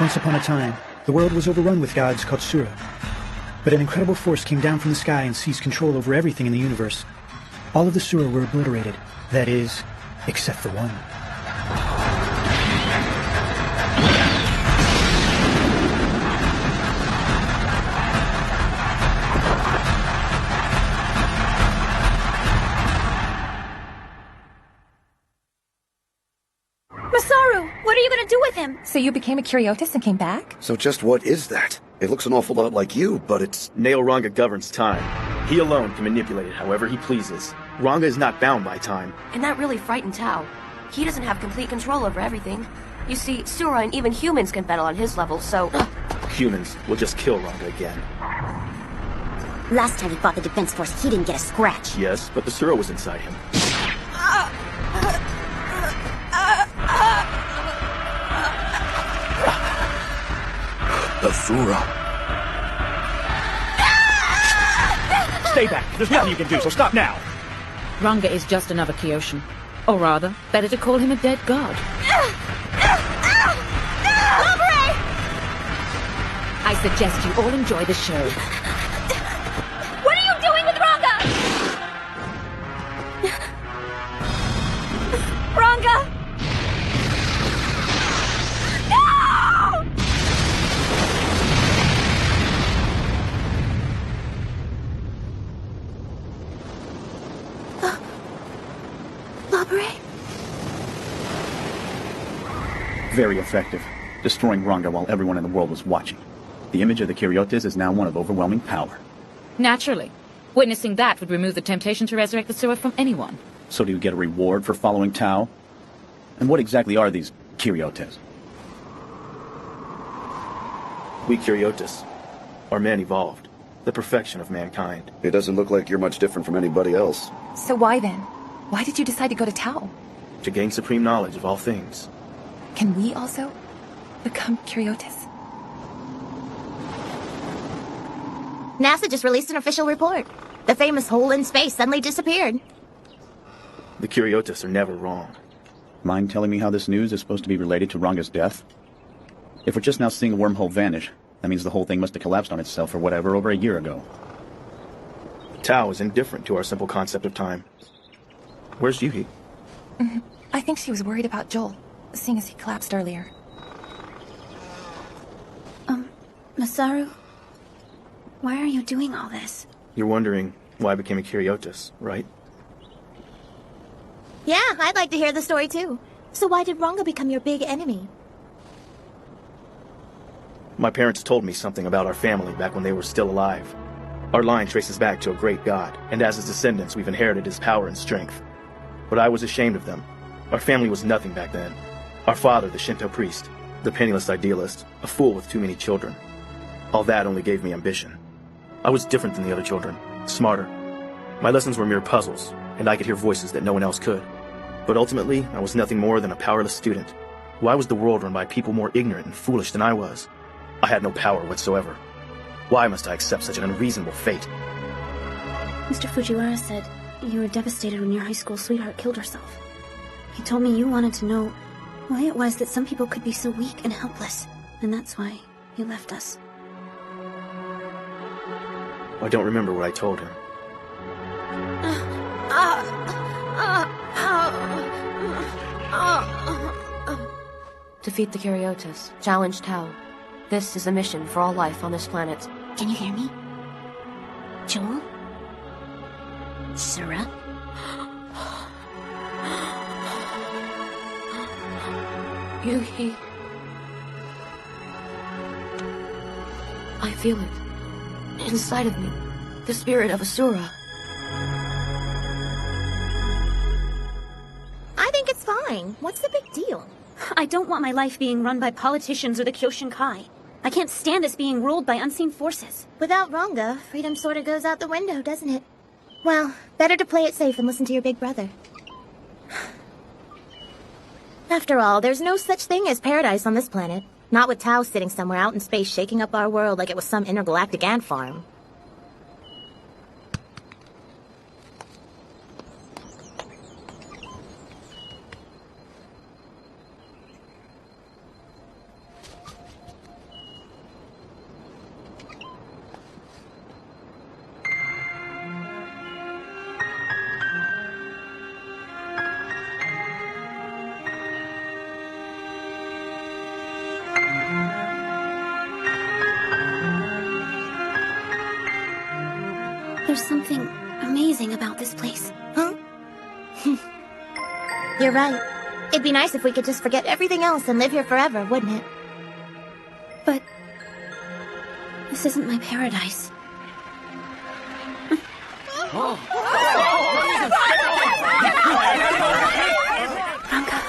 Once upon a time, the world was overrun with gods called Sura. But an incredible force came down from the sky and seized control over everything in the universe. All of the Sura were obliterated. That is, except for one. Masaru, what are you gonna do with him? So you became a Kuriotis and came back? So just what is that? It looks an awful lot like you, but it's... Ranga governs time. He alone can manipulate it however he pleases. Ranga is not bound by time. And that really frightened Tao. He doesn't have complete control over everything. You see, Sura and even humans can battle on his level, so... Humans will just kill Ranga again. Last time he fought the Defense Force, he didn't get a scratch. Yes, but the Sura was inside him. The Sura. Stay back. There's nothing you can do, so stop now. Ranga is just another Kyoshin. Or rather, better to call him a dead god. I suggest you all enjoy the show. What are you doing with Ranga? Ranga! No! Labre? Very effective. Destroying Ranga while everyone in the world was watching. The image of the Kuriotis is now one of overwhelming power. Naturally. Witnessing that would remove the temptation to resurrect the Sura from anyone. So do you get a reward for following Tao? And what exactly are these Kuriotis? We Kuriotis are men evolved. The perfection of mankind. It doesn't look like you're much different from anybody else. So why then? Why did you decide to go to Tao? To gain supreme knowledge of all things. Can we also become Kuriotis? NASA just released an official report. The famous hole in space suddenly disappeared. The Kuriotis are never wrong. Mind telling me how this news is supposed to be related to Ranga's death? If we're just now seeing a wormhole vanish, that means the whole thing must have collapsed on itself or whatever over a year ago. Tao is indifferent to our simple concept of time. Where's Yuhi? I think she was worried about Joel, seeing as he collapsed earlier. Masaru? Why are you doing all this? You're wondering why I became a Kuriotis, right? Yeah, I'd like to hear the story too. So why did Ranga become your big enemy? My parents told me something about our family back when they were still alive. Our line traces back to a great god, and as his descendants, we've inherited his power and strength. But I was ashamed of them. Our family was nothing back then. Our father, the Shinto priest, the penniless idealist, a fool with too many children. All that only gave me ambition. I was different than the other children, smarter. My lessons were mere puzzles, and I could hear voices that no one else could. But ultimately, I was nothing more than a powerless student. Why was the world run by people more ignorant and foolish than I was? I had no power whatsoever. Why must I accept such an unreasonable fate? Mr. Fujiwara said you were devastated when your high school sweetheart killed herself. He told me you wanted to know why it was that some people could be so weak and helpless, and that's why you left us. I don't remember what I told him. Defeat the Kuriotis. Challenge Tao. This is a mission for all life on this planet. Can you hear me? Joel? Sura? Yuhi. I feel it. Inside of me. The spirit of Asura. I think it's fine. What's the big deal? I don't want my life being run by politicians or the Kyoshin Kai. I can't stand us being ruled by unseen forces. Without Ranga, freedom sort of goes out the window, doesn't it? Well, better to play it safe and listen to your big brother. After all, there's no such thing as paradise on this planet. Not with Tao sitting somewhere out in space shaking up our world like it was some intergalactic ant farm. There's something amazing about this place. Huh? You're right. It'd be nice if we could just forget everything else and live here forever, wouldn't it? But this isn't my paradise. Ranga.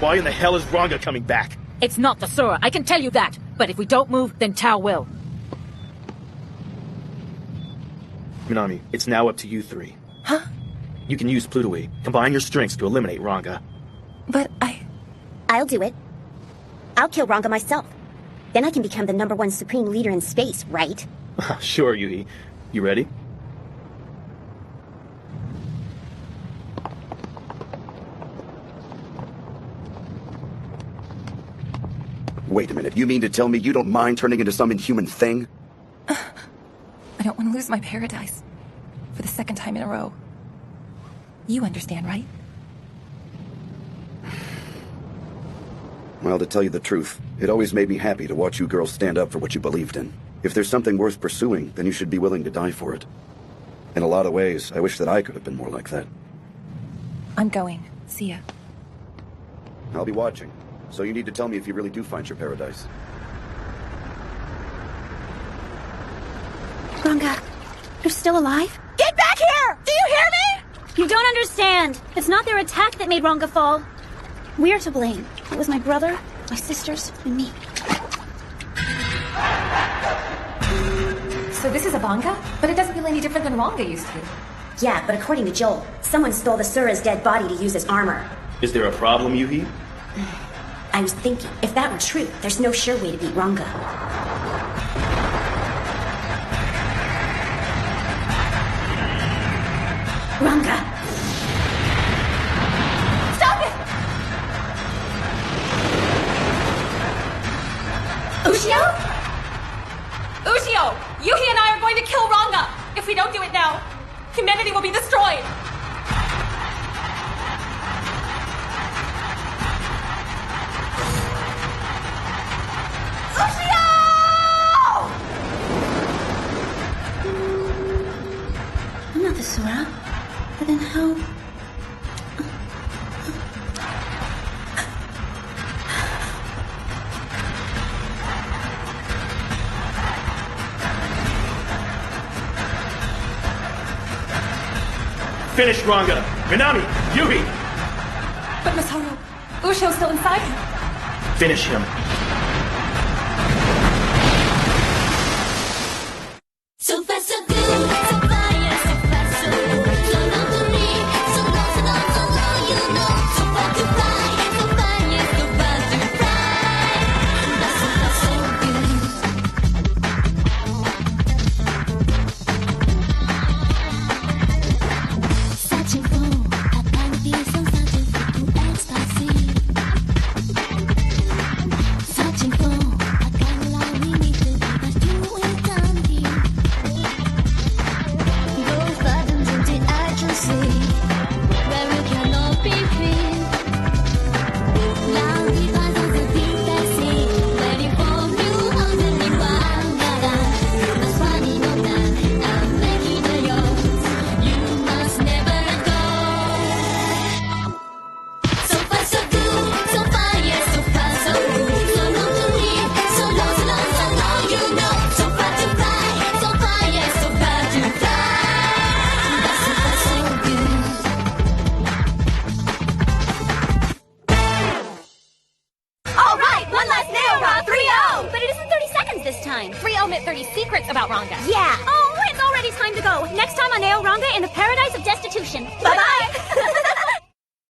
Why in the hell is Ranga coming back? It's not the Sura, I can tell you that. But if we don't move, then Tao will. Minami, it's now up to you three. Huh? You can use Plutoe. Combine your strengths to eliminate Ranga. But I'll do it. I'll kill Ranga myself. Then I can become the #1 supreme leader in space, right? Sure, Yuhi. You ready? Wait a minute, you mean to tell me you don't mind turning into some inhuman thing? I don't want to lose my paradise. For the second time in a row. You understand, right? Well, to tell you the truth, it always made me happy to watch you girls stand up for what you believed in. If there's something worth pursuing, then you should be willing to die for it. In a lot of ways, I wish that I could have been more like that. I'm going. See ya. I'll be watching. So you need to tell me if you really do find your paradise. Ranga, you're still alive? Get back here! Do you hear me? You don't understand. It's not their attack that made Ranga fall. We're to blame. It was my brother, my sisters, and me. So this is a Ranga? But it doesn't feel any different than Ranga used to. Yeah, but according to Joel, someone stole the Sura's dead body to use as armor. Is there a problem, Yuhi? I was thinking, if that were true, there's no sure way to beat Ranga. Ranga! Stop it! Ushio? Ushio! Yuhi and I are going to kill Ranga! If we don't do it now, humanity will be destroyed! I'm not the Sura. But then how... Finish Ranga! Minami! Yuhi! But Masaru, Ushio's still inside him. Finish him. So fast, so good, so far, yeah, so fast, so good. So long to me, so long, so long, so long, you know. So far to fly, so far, yeah, so far to fly. That's so far, so good. Searching for a panty, so searching for ecstasy. Searching for a camera, we need to be but you ain't done here. Those buttons in the agency where we cannot be free. Now we pass on the big taxi, waiting for you on the Niwangara. That's funny, no man, I'm making the yours. You must never let go. So far, so good, so far, yes, so far, so good. So long to live, so long, so long, so long, you know. So far to fly, so far, yes, so far to fly. That's so far, so good. All right, one last nail round, 3-0! But it isn't 30 seconds this time. 3-0 meant 30 secrets about Ranga. Yeah. Oh, it's already time to go. Next time on Nail Ranga in the Paradise of Destitution. Bye-bye!